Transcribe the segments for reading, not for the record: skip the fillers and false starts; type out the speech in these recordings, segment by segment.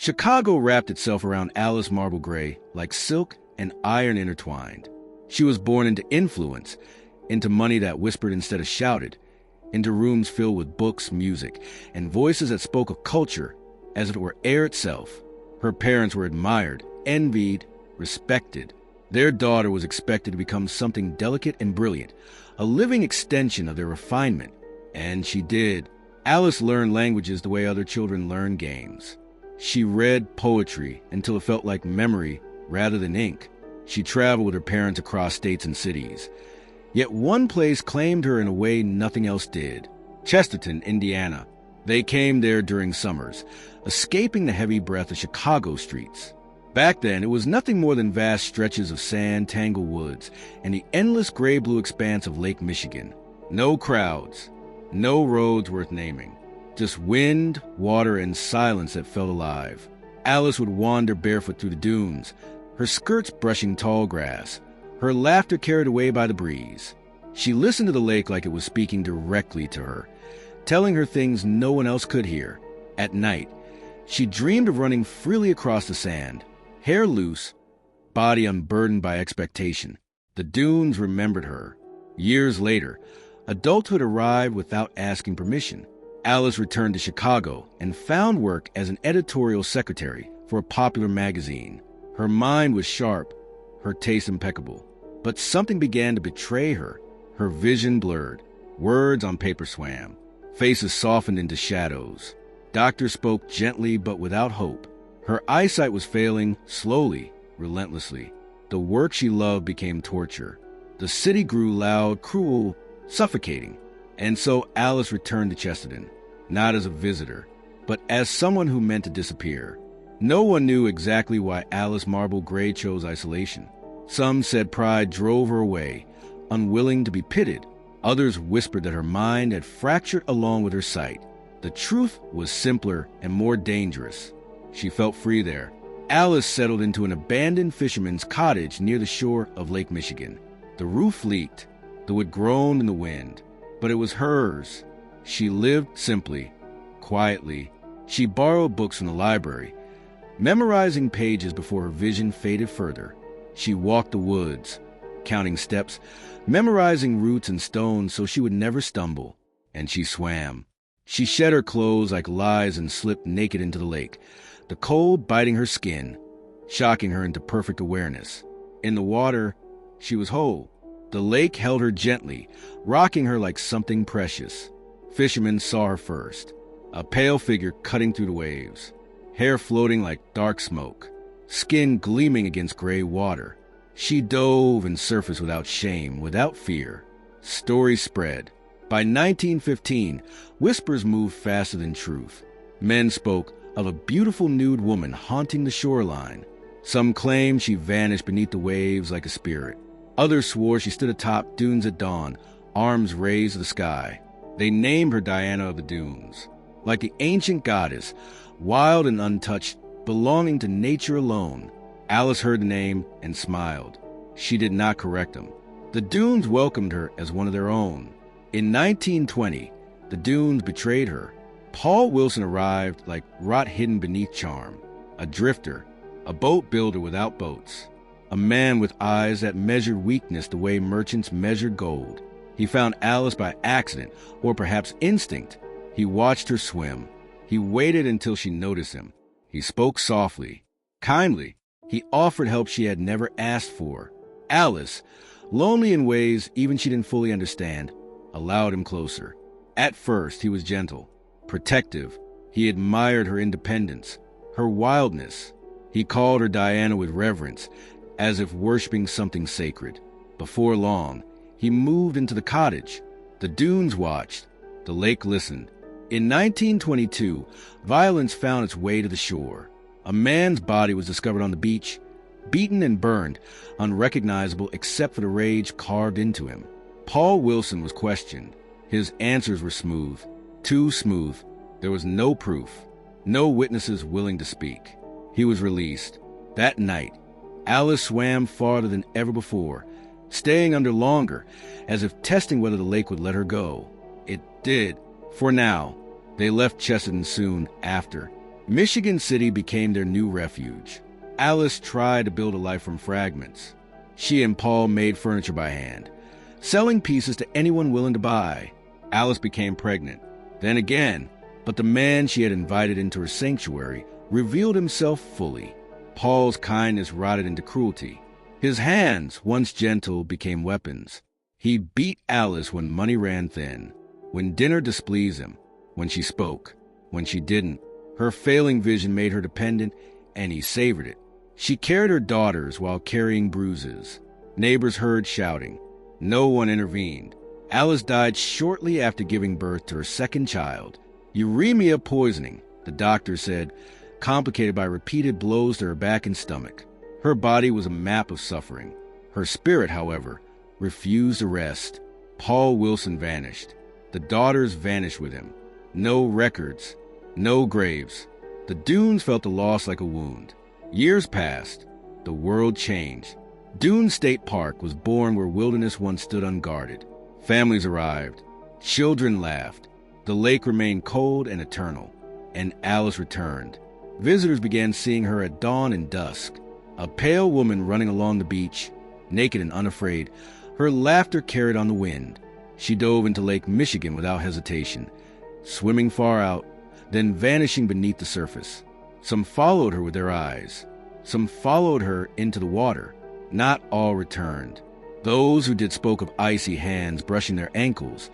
Chicago wrapped itself around Alice Marble Gray like silk and iron intertwined. She was born into influence, into money that whispered instead of shouted, into rooms filled with books, music, and voices that spoke of culture as if it were air itself. Her parents were admired, envied, respected. Their daughter was expected to become something delicate and brilliant, a living extension of their refinement. And she did. Alice learned languages the way other children learn games. She read poetry until it felt like memory rather than ink. She traveled with her parents across states and cities. Yet one place claimed her in a way nothing else did: Chesterton, Indiana. They came there during summers, escaping the heavy breath of Chicago streets. Back then, it was nothing more than vast stretches of sand, tangled woods, and the endless gray-blue expanse of Lake Michigan. No crowds, no roads worth naming. Just wind, water, and silence that felt alive. Alice would wander barefoot through the dunes, her skirts brushing tall grass, her laughter carried away by the breeze. She listened to the lake like it was speaking directly to her, telling her things no one else could hear. At night, she dreamed of running freely across the sand, hair loose, body unburdened by expectation. The dunes remembered her. Years later, adulthood arrived without asking permission. Alice returned to Chicago and found work as an editorial secretary for a popular magazine. Her mind was sharp, her taste impeccable. But something began to betray her. Her vision blurred. Words on paper swam. Faces softened into shadows. Doctors spoke gently but without hope. Her eyesight was failing, slowly, relentlessly. The work she loved became torture. The city grew loud, cruel, suffocating. And so Alice returned to Chesterton, not as a visitor, but as someone who meant to disappear. No one knew exactly why Alice Marble Gray chose isolation. Some said pride drove her away, unwilling to be pitied. Others whispered that her mind had fractured along with her sight. The truth was simpler and more dangerous. She felt free there. Alice settled into an abandoned fisherman's cottage near the shore of Lake Michigan. The roof leaked, the wood groaned in the wind, but it was hers. She lived simply, quietly. She borrowed books from the library, memorizing pages before her vision faded further. She walked the woods, counting steps, memorizing roots and stones so she would never stumble. And she swam. She shed her clothes like lies and slipped naked into the lake, the cold biting her skin, shocking her into perfect awareness. In the water, she was whole. The lake held her gently, rocking her like something precious. Fishermen saw her first, a pale figure cutting through the waves, hair floating like dark smoke, skin gleaming against gray water. She dove and surfaced without shame, without fear. Stories spread. By 1915, whispers moved faster than truth. Men spoke of a beautiful nude woman haunting the shoreline. Some claimed she vanished beneath the waves like a spirit. Others swore she stood atop dunes at dawn, arms raised to the sky. They named her Diana of the Dunes. Like the ancient goddess, wild and untouched, belonging to nature alone. Alice heard the name and smiled. She did not correct them. The dunes welcomed her as one of their own. In 1920, the dunes betrayed her. Paul Wilson arrived like rot hidden beneath charm, a drifter, a boat builder without boats, a man with eyes that measured weakness the way merchants measured gold. He found Alice by accident, or perhaps instinct. He watched her swim. He waited until she noticed him. He spoke softly, kindly. He offered help she had never asked for. Alice, lonely in ways even she didn't fully understand, allowed him closer. At first, he was gentle, protective. He admired her independence, her wildness. He called her Diana with reverence, as if worshiping something sacred. Before long, he moved into the cottage. The dunes watched. The lake listened. In 1922, violence found its way to the shore. A man's body was discovered on the beach, beaten and burned, unrecognizable except for the rage carved into him. Paul Wilson was questioned. His answers were smooth, too smooth. There was no proof, no witnesses willing to speak. He was released. That night, Alice swam farther than ever before, staying under longer, as if testing whether the lake would let her go. It did. For now. They left Chesterton soon after. Michigan City became their new refuge. Alice tried to build a life from fragments. She and Paul made furniture by hand, selling pieces to anyone willing to buy. Alice became pregnant. Then again, but the man she had invited into her sanctuary revealed himself fully. Paul's kindness rotted into cruelty. His hands, once gentle, became weapons. He beat Alice when money ran thin, when dinner displeased him, when she spoke, when she didn't. Her failing vision made her dependent, and he savored it. She carried her daughters while carrying bruises. Neighbors heard shouting. No one intervened. Alice died shortly after giving birth to her second child. Uremia poisoning, the doctor said, complicated by repeated blows to her back and stomach. Her body was a map of suffering. Her spirit, however, refused to rest. Paul Wilson vanished. The daughters vanished with him. No records, no graves. The dunes felt the loss like a wound. Years passed. The world changed. Dune State Park was born where wilderness once stood unguarded. Families arrived. Children laughed. The lake remained cold and eternal. And Alice returned. Visitors began seeing her at dawn and dusk. A pale woman running along the beach, naked and unafraid. Her laughter carried on the wind. She dove into Lake Michigan without hesitation, swimming far out, then vanishing beneath the surface. Some followed her with their eyes. Some followed her into the water. Not all returned. Those who did spoke of icy hands brushing their ankles,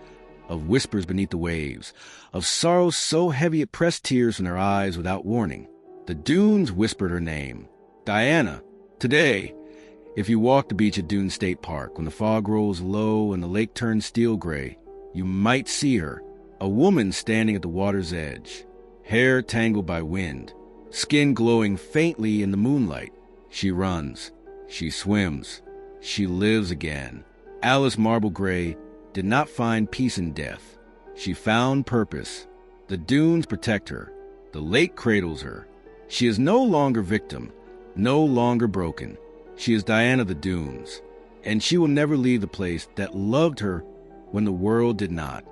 of whispers beneath the waves, of sorrow so heavy it pressed tears from their eyes without warning. The dunes whispered her name. Diana. Today, if you walk the beach at Dune State Park when the fog rolls low and the lake turns steel gray, you might see her, a woman standing at the water's edge, hair tangled by wind, skin glowing faintly in the moonlight. She runs. She swims. She lives again. Alice Marble Gray did not find peace in death. She found purpose. The dunes protect her. The lake cradles her. She is no longer victim, no longer broken. She is Diana the Dunes, and she will never leave the place that loved her when the world did not.